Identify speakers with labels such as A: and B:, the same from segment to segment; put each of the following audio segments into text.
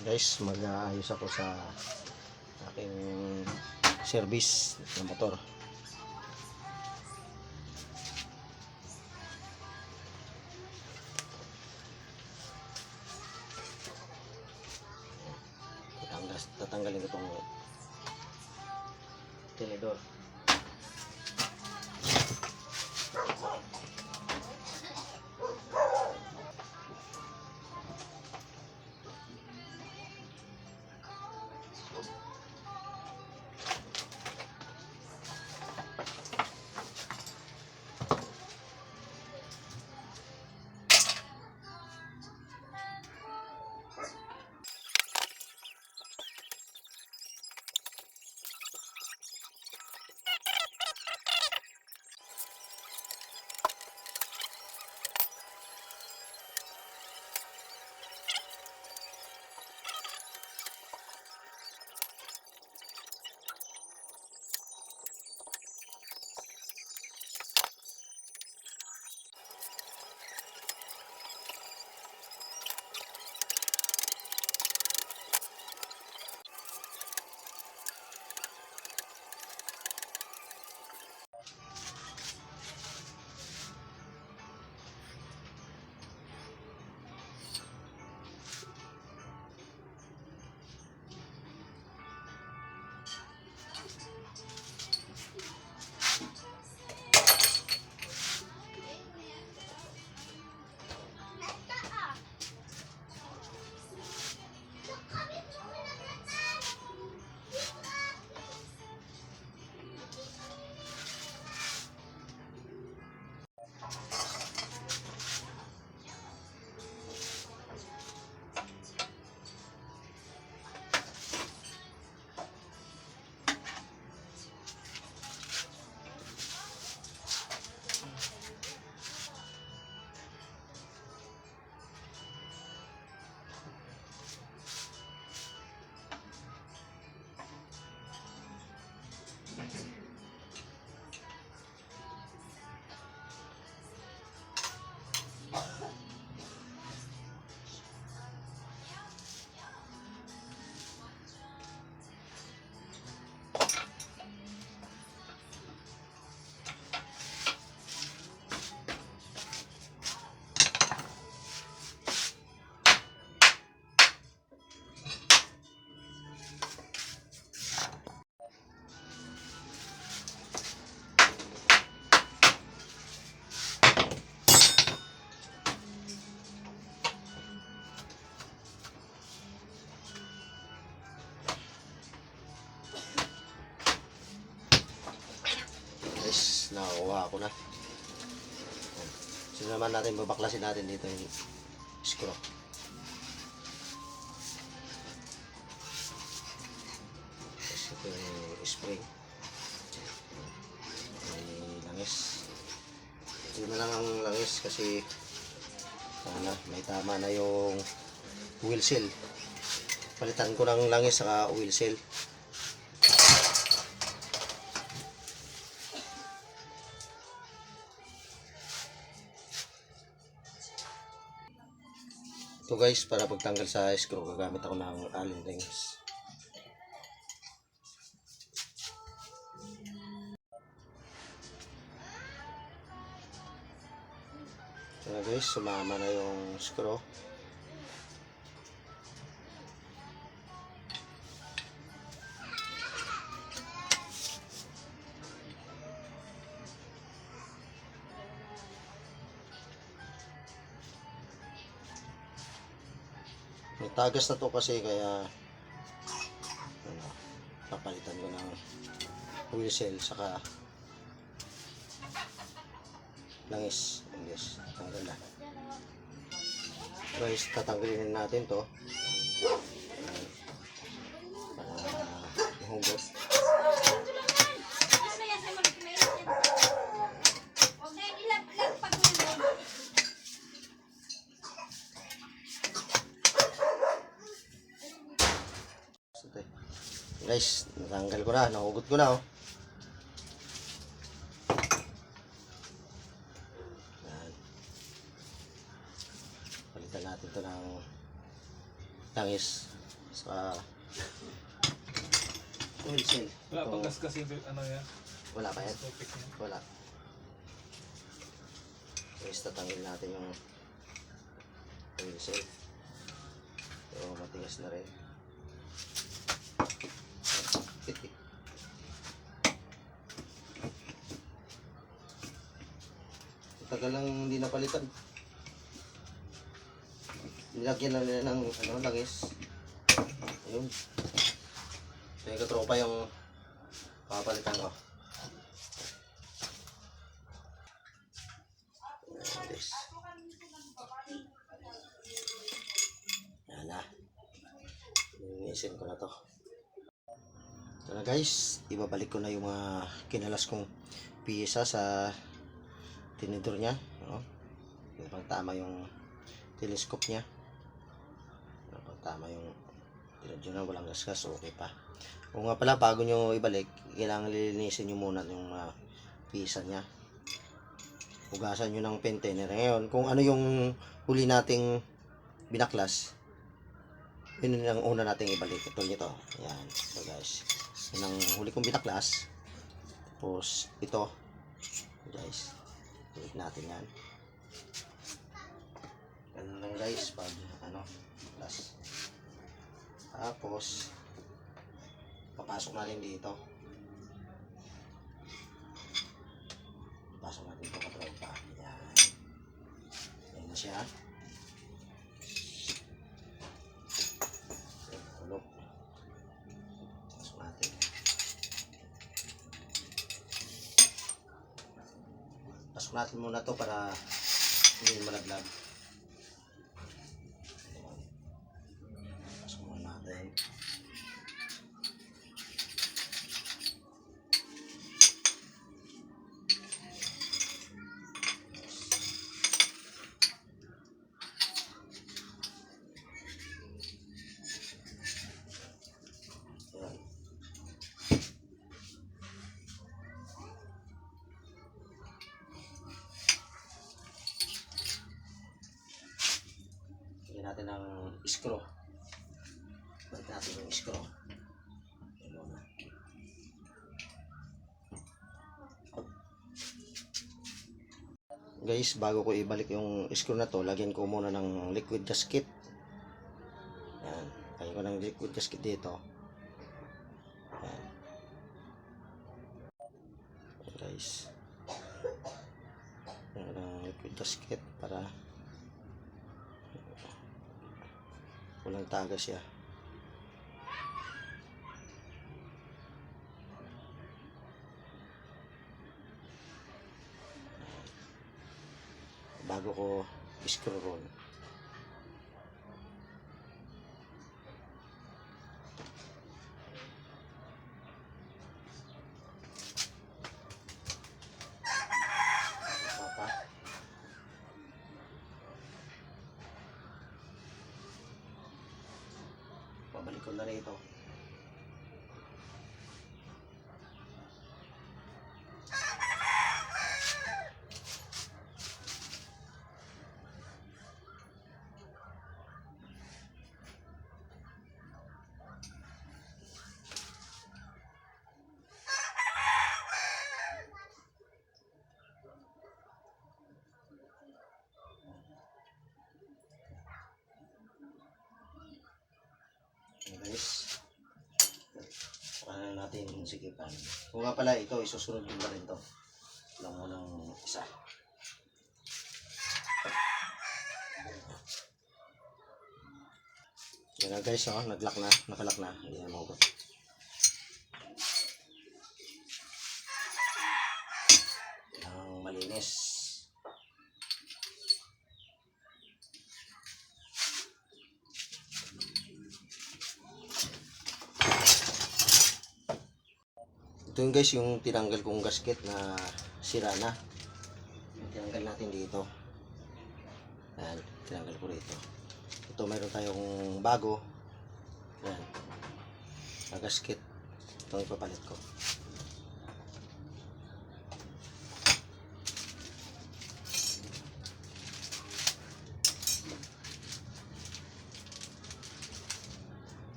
A: Guys, mag-aayos ako sa aking service ng motor. Tatanggalin ko itong tinidor. Nakakuha ko na. So naman natin babaklasin natin dito yung screw. Tapos ito yung spring. May langis. Ito na lang ang langis kasi may tama na yung wheel seal. Palitan ko ng langis saka wheel seal. So guys, para pagtanggal sa screw, gagamit ako ng Allen rings. So guys, sumama na yung screw. May tagas na to kasi kaya papalitan ko ng wheel seal saka langis. Yes, tanggal na. Guys, tatanggalin natin to para mahugot. Guys, natanggal ko na, nahugot ko na oh. Yan. Palitan natin to ng langis. sa oil seal.
B: Wala pang
A: Ito,
B: gas yung ano yan.
A: wala pa yan?
B: Topic niya.
A: Wala. Guys, tatanggal natin yung oil seal. So, matigas na rin. Tagal lang hindi napalitan. Nilagyan lang nila ng langis. Ayun. So, yung katropa yung papalitan ko. Ayan, guys. Yan na. Linisin ko na to. Ito na guys. Ibabalik ko na yung mga kinalas kong piyesa sa tinidor niya. Pang tama yung telescope niya. Pang tama yung tinidor na walang gasgas. Okay pa. Kung nga pala bago nyo ibalik, kailangan lilinisin nyo muna yung mga piyesa niya. Hugasan nyo ng pentener. Ngayon, kung ano yung huli nating binaklas, yun ang una nating ibalik. Ito nito. Yan. So guys, yun ang huli kong binaklas. Tapos ito guys, balik natin yan. Ganun lang guys pag plus. Tapos papasok natin dito. Papasok natin ito katropa. Yan. Yan na siya. Kulok. Pasok natin. Pasok natin muna to para hindi malaglag. Pasok muna natin. Yan. Lagyan natin ng screw. Balik natin yung screw. Yan muna. Guys, bago ko ibalik yung screw na to, lagyan ko muna ng liquid gasket. Yan. Lagyan ko ng liquid gasket dito. Yan. Yan guys. Lagyan ko ng liquid gasket para walang tagas siya. Bago ko screw roll. Papa. Pabalik ko na rito. Guys, paano natin sikipan. Kung nga pala ito, isusunod ko na rin to. Lang mo ng isa. Yan na guys, nag-lock na, nakalock na. Hindi na mahugot. Ang malinis. Ito yung guys, yung tinanggal kong gasket na sira na. Tinanggal natin dito. Ayan, tinanggal ko rito. Ito mayroon tayong bago. Ayan, na gasket. Ito ipapalit ko.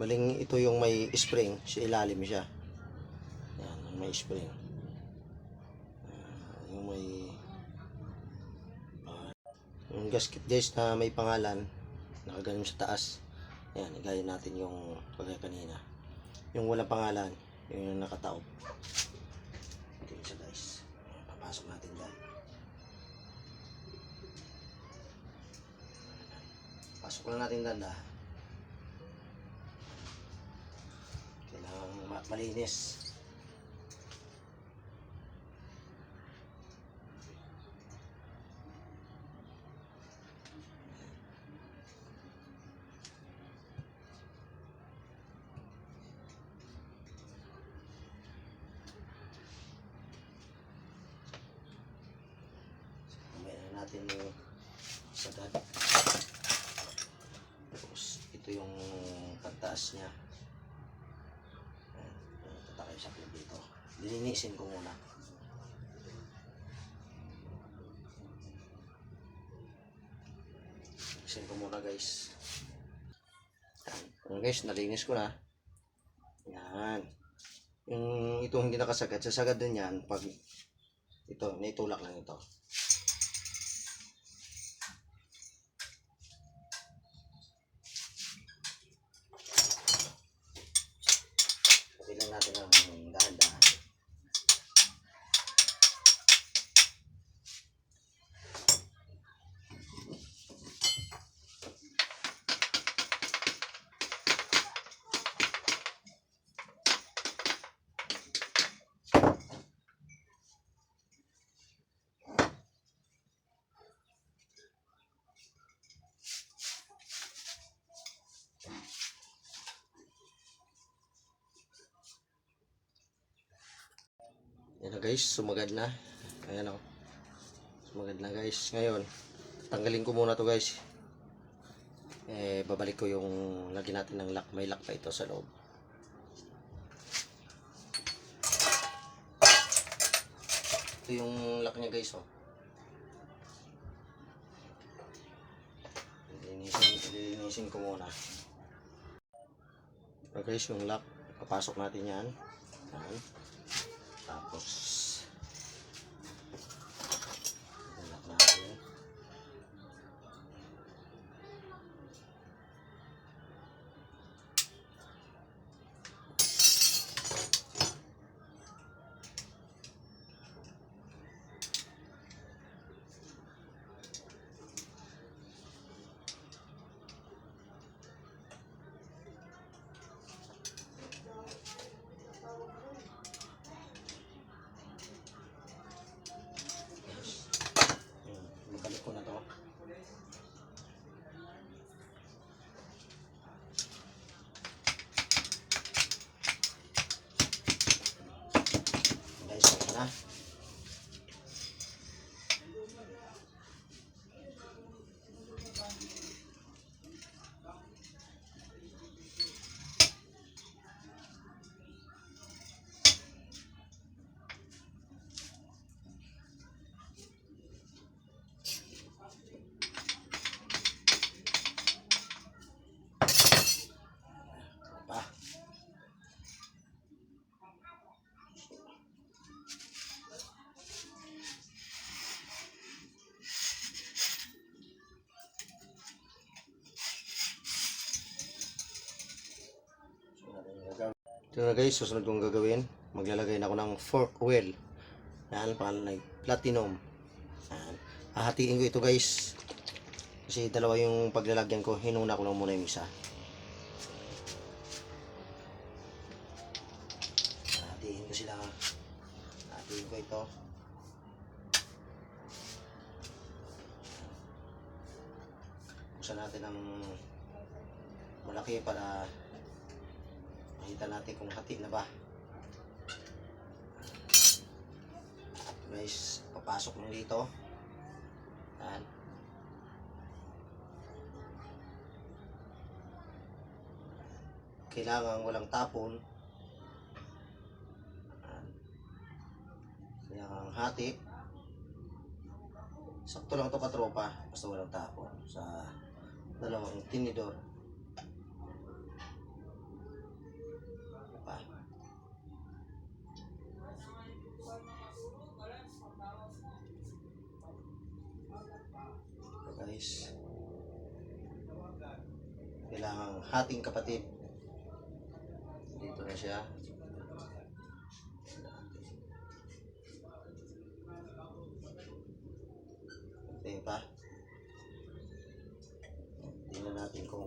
A: Baling ito yung may spring, sa ilalim siya. Yan, yung may spring. Yung may yung gasket guys na may pangalan, nakaganon sa taas. Yan, igaya natin yung kagaya kanina. Yung walang pangalan, yung nakataob. Ito yun siya guys. Papasok natin dyan. Pasok lang natin danda. Kailangan malinis. Natin yung sagad. Tapos ito yung pagtaas niya. Tatakay sa clip dito. Linisin ko muna. Linisin ko muna guys. Yan guys, nalinis ko na. Yan. Yung ito hindi nakasagad. Sasagad din yan pag ito, naitulak lang ito. Bilang natin ang dahan-dahan. Yan na guys, sumagad na. Ayan o. Sumagad na guys. Ngayon, tanggalin ko muna to guys. Babalik ko yung lagyan natin ng lock. May lock pa ito sa loob. Ito yung lock niya guys o. Lilinisin ko muna. So guys, yung lock. Papasok natin yan. Yan. Tapos lock natin. Balik ko na to. Guys, okay na. Pa. Ito na guys, susunod kong gagawin, maglalagay na ako ng fork wheel. Yan, pangalan ay platinum. Yan. Hahatiin ko ito guys. Kasi dalawa yung paglalagyan ko, hinuna ko lang muna yung isa. Hahatiin ko sila. Hahatiin ko ito. Buksan natin ang malaki para makita natin kung hati na ba. Guys, papasok lang dito. Yan. Kailangan walang tapon. Yan. Kailangan hati. Sakto lang ito katropa. Basta walang tapon. Sa dalawang tinidor. pa. Ito guys. Kailangan hating kapatid. Dito na siya. Ito pa. Tingnan natin kung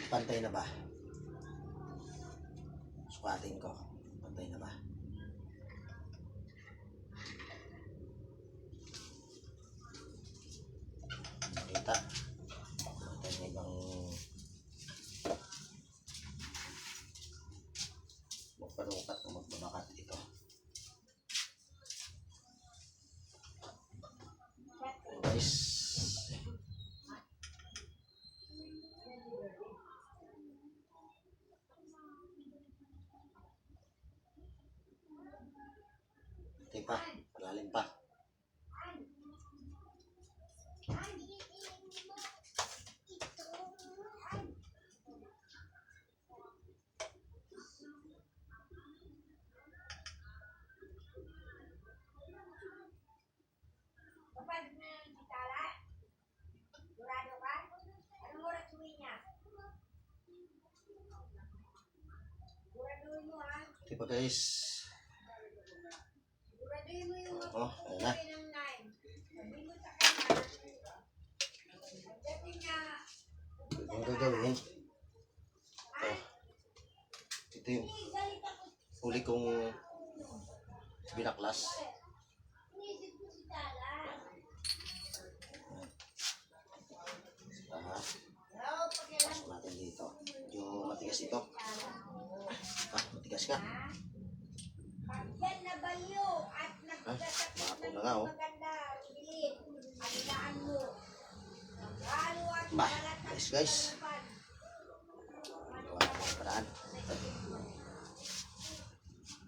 A: pantay na ba. Sukatin ko. Pantay na ba. Nakita. Pantay na ibang magpanukat o magbabakat ito. Guys. Ito pa. Palalim pa.
B: Kapag nagtala, durado ka? Anong oras uwi niya? Duraduhin mo ha?
A: Ito pa guys.
B: Duraduhin mo yung
A: Ayan na.
B: uwi ng 9. Sabi mo sa kanya, pagdating niya,
A: Ang gagawin. Ito yung
B: galit ako.
A: huli kong binaklas.
B: Inisip ko si Tala.
A: Pasok natin dito. Yung matigas ito. Matigas ka.
B: Pag yan nabalyo at nagkasakit
A: Bako
B: ng
A: na nga, oh.
B: maganda, bilit, panilaan mo. Lalo at
A: Bah,
B: balat at
A: guys.
B: kalupan.
A: Gawa ko ng paraan.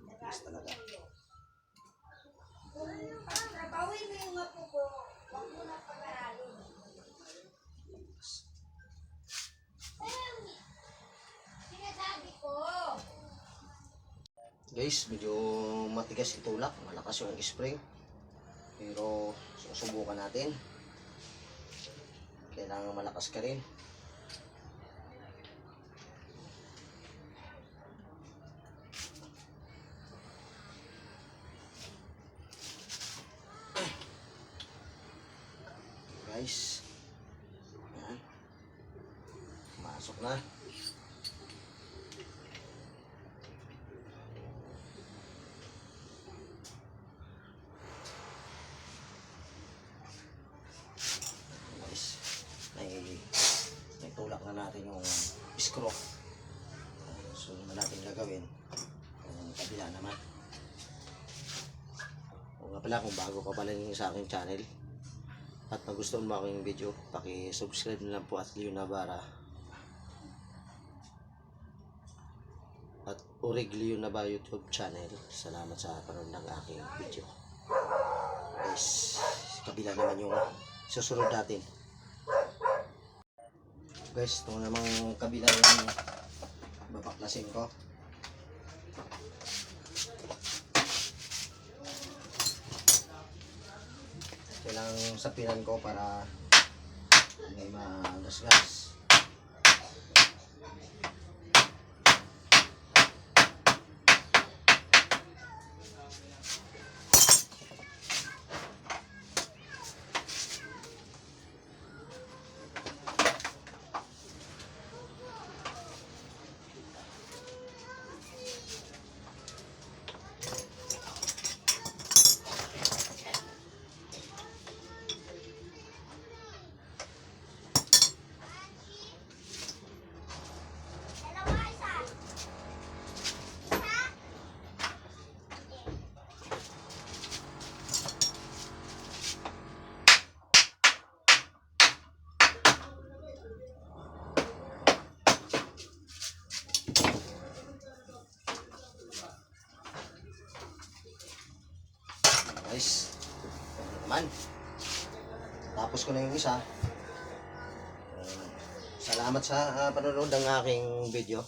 A: Matigas talaga.
B: Pag trabawin mo yung apo ko, huwag mo na pag-aralin. Sinasabi ko.
A: Guys, medyo matigas yung tulak. Malakas yung spring. Pero susubukan natin. Kailangan malakas ka rin. Guys. Ayan. Masok na. Guys. May tulak na natin yung screw. So, yun na natin gagawin. Ang kabila naman. O nga pala, kung bago ka pala sa aking channel at nagustuhan mo aking video, paki-subscribe na lang po at Leo Navarra at Urig Leo Navarra YouTube channel. Salamat sa panonood ng aking video. Guys, kabila naman yung susunod natin. Guys, ito namang kabila yung babaklasin ko. Kailangang sapinan ko para may magasgas. Guys, naman. Tapos ko na yung isa. Salamat sa panonood ng aking video.